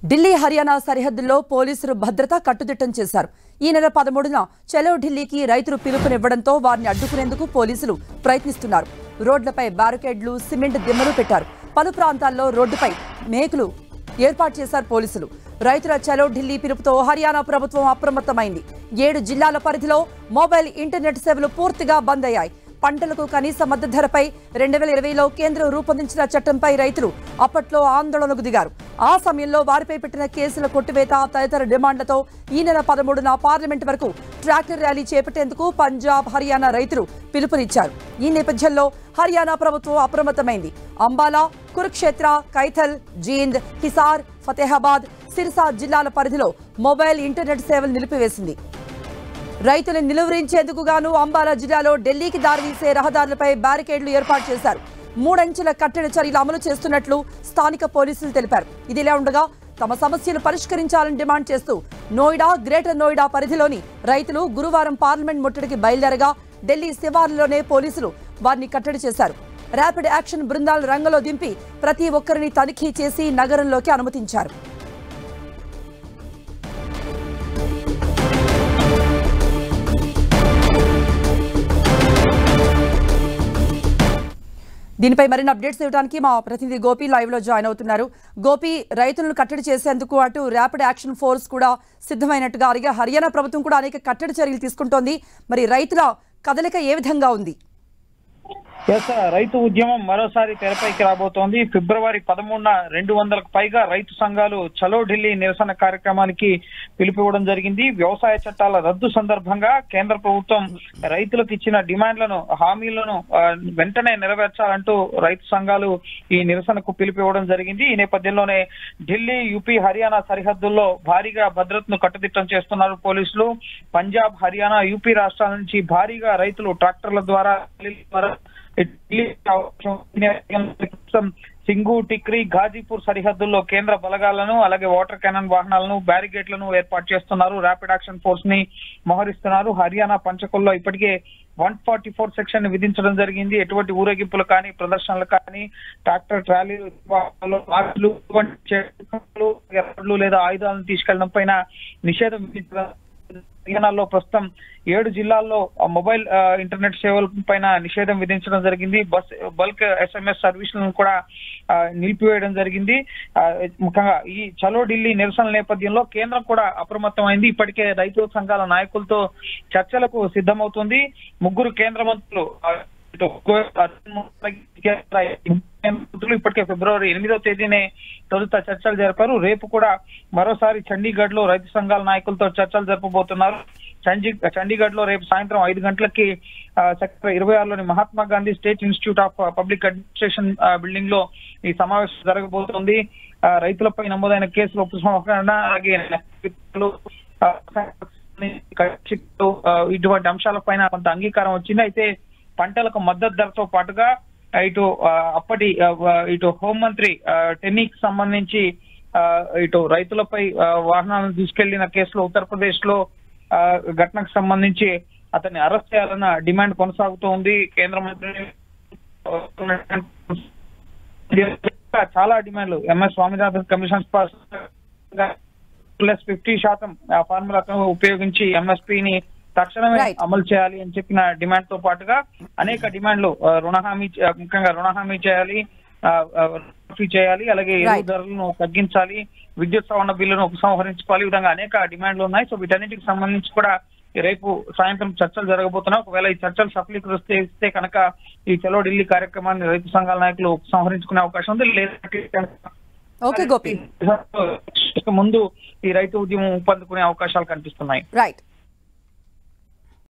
ఢిల్లీ హర్యానా సరిహద్దుల్లో పోలీసులు భద్రత కట్టుదిట్టం చేశారు. ఈ నెల 13న చలో ఢిల్లీకి రైతులు పిలుపునివ్వడంతో వారిని అడ్డుకునేందుకు పోలీసులు ప్రయత్నిస్తున్నారు. రోడ్లపై బ్యారికేడ్లు, సిమెంట్ దిమ్మలు పెట్టారు. పలు ప్రాంతాల్లో రోడ్డుపై మేకులు ఏర్పాటు చేశారు పోలీసులు. రైతుల చలో ఢిల్లీ పిలుపుతో హర్యానా ప్రభుత్వం అప్రమత్తమైంది. 7 జిల్లాల పరిధిలో మొబైల్ ఇంటర్నెట్ సేవలు పూర్తిగా బంద్ అయ్యాయి. పంటలకు కనీస మద్దతు ధరపై 2020లో కేంద్రం రూపొందించిన చట్టంపై రైతులు అప్పట్లో ఆందోళనకు దిగారు. ఆ సమయంలో వారిపై పెట్టిన కేసుల కొట్టివేత తదితర డిమాండ్లతో ఈ నెల 13న పార్లమెంట్ వరకు ట్రాక్టర్ ర్యాలీ చేపట్టేందుకు పంజాబ్, హర్యానా రైతులు పిలుపునిచ్చారు. ఈ నేపథ్యంలో హర్యానా ప్రభుత్వం అప్రమత్తమైంది. అంబాలా, కురుక్షేత్ర, కైథల్, జీంద్, హిసార్, ఫతేహాబాద్, సిర్సా జిల్లాల పరిధిలో మొబైల్ ఇంటర్నెట్ సేవలు నిలిపివేసింది. రైతులను నిలువరించేందుకు గాను అంబాలా జిల్లాలో ఢిల్లీకి దారితీసే రహదారులపై బ్యారికేడ్లు ఏర్పాటు చేశారు. 3 అంచెల కట్టడి చర్యలు అమలు చేస్తున్నట్లు స్థానిక పోలీసులు తెలిపారు. ఇదిలా ఉండగా తమ సమస్యలు పరిష్కరించాలని డిమాండ్ చేస్తూ నోయిడా, గ్రేటర్ నోయిడా పరిధిలోని రైతులు గురువారం పార్లమెంట్ ముట్టడికి బయలుదేరగా ఢిల్లీ శివార్లలోనే పోలీసులు వారిని కట్టడి చేశారు. ర్యాపిడ్ యాక్షన్ బృందాలు రంగంలో దింపి ప్రతి ఒక్కరిని తనిఖీ చేసి నగరంలోకి అనుమతించారు. దీనిపై మరిన్ని అప్డేట్స్ ఇవ్వడానికి మా ప్రతినిధి గోపి లైవ్ లో జాయిన్ అవుతున్నారు. గోపి, రైతులను కట్టడి చేసేందుకు అటు ర్యాపిడ్ యాక్షన్ ఫోర్స్ కూడా సిద్ధమైనట్టుగా, అలాగే హర్యానా ప్రభుత్వం కూడా అనేక కట్టడి చర్యలు తీసుకుంటోంది. మరి రైతుల కదలిక ఏ విధంగా ఉంది? రైతు ఉద్యమం మరోసారి తెరపైకి రాబోతోంది. ఫిబ్రవరి 13న 200కు పైగా రైతు సంఘాలు చలో ఢిల్లీ నిరసన కార్యక్రమానికి పిలుపువ్వడం జరిగింది. వ్యవసాయ చట్టాల రద్దు సందర్భంగా కేంద్ర ప్రభుత్వం రైతులకు ఇచ్చిన డిమాండ్లను, హామీలను వెంటనే నెరవేర్చాలంటూ రైతు సంఘాలు ఈ నిరసనకు పిలుపువ్వడం జరిగింది. ఈ నేపథ్యంలోనే ఢిల్లీ, యూపీ, హర్యానా సరిహద్దుల్లో భారీగా భద్రతను కట్టుదిట్టం చేస్తున్నారు పోలీసులు. పంజాబ్, హర్యానా, యూపీ రాష్ట్రాల నుంచి భారీగా రైతులు ట్రాక్టర్ల ద్వారా సింగు, టిక్రీ, ఘాజీపూర్ సరిహద్దుల్లో కేంద్ర బలగాలను, అలాగే వాటర్ క్యానన్ వాహనాలను, బ్యారికేడ్లను ఏర్పాటు చేస్తున్నారు. ర్యాపిడ్ యాక్షన్ ఫోర్స్ ని మోహరిస్తున్నారు. హర్యానా పంచకుల్లో ఇప్పటికే 144 సెక్షన్ విధించడం జరిగింది. ఎటువంటి ఊరేగింపులు కానీ, ప్రదర్శనలు కానీ, ట్రాక్టర్ ట్రాలీలు లేదా ఆయుధాలను తీసుకెళ్లడం పైన నిషేధం విధించడం. హర్యానాలో ప్రస్తుతం 7 జిల్లాల్లో మొబైల్ ఇంటర్నెట్ సేవల పైన నిషేధం విధించడం జరిగింది. బల్క్ SMS సర్వీసులను కూడా నిలిపివేయడం జరిగింది. ముఖ్యంగా ఈ చలో ఢిల్లీ నిరసనల నేపథ్యంలో కేంద్రం కూడా అప్రమత్తమైంది. ఇప్పటికే రైతు సంఘాల నాయకులతో చర్చలకు సిద్ధమవుతుంది. 3 కేంద్ర మంత్రులు ఇప్పటికే ఫిబ్రవరి 8వ తేదీనే తొలుత చర్చలు జరిపారు. రేపు కూడా మరోసారి చండీగఢ్ లో రైతు సంఘాల నాయకులతో చర్చలు జరపబోతున్నారు. చండీగఢ్ లో రేపు సాయంత్రం 5 గంటలకి సెక్టర్ 26లోని Mahatma Gandhi state institute of public administration building లో ఈ సమావేశం జరగబోతోంది. రైతులపై నమోదైన కేసుల ఉపసంహరణ, అలాగే ఇటువంటి అంశాలపైన కొంత అంగీకారం వచ్చింది. అయితే పంటలకు మద్దతు ధరతో పాటుగా ఇటు హోంమంత్రి టెన్నిక్ సంబంధించి ఇటు రైతులపై వాహనాలను తీసుకెళ్లిన కేసులో ఉత్తరప్రదేశ్ లో ఘటనకు సంబంధించి అతన్ని అరెస్ట్ చేయాలన్న డిమాండ్ కొనసాగుతూ ఉంది. కేంద్ర మంత్రి చాలా డిమాండ్లు MS స్వామినాథన్ కమిషన్ +50% ఫార్ములాను ఉపయోగించి MSPని తక్షణమే అమలు చేయాలి అని చెప్పిన డిమాండ్ తో పాటుగా అనేక డిమాండ్లు, ముఖ్యంగా రుణ హామీ చేయాలి, అలాగే ఎరువు ధరలను తగ్గించాలి, విద్యుత్ సవరణ బిల్లును ఉపసంహరించుకోవాలి, ఈ విధంగా అనేక డిమాండ్లు ఉన్నాయి. సో వీటన్నిటికి సంబంధించి కూడా రేపు సాయంత్రం చర్చలు జరగబోతున్నాయి. ఒకవేళ ఈ చర్చలు సఫలీకరిస్తే కనుక ఈ చలో ఢిల్లీ కార్యక్రమాన్ని రైతు సంఘాల నాయకులు ఉపసంహరించుకునే అవకాశం ఉంది. లేదా ముందు ఈ రైతు ఉద్యమం ఊపందుకునే అవకాశాలు కనిపిస్తున్నాయి. రైట్.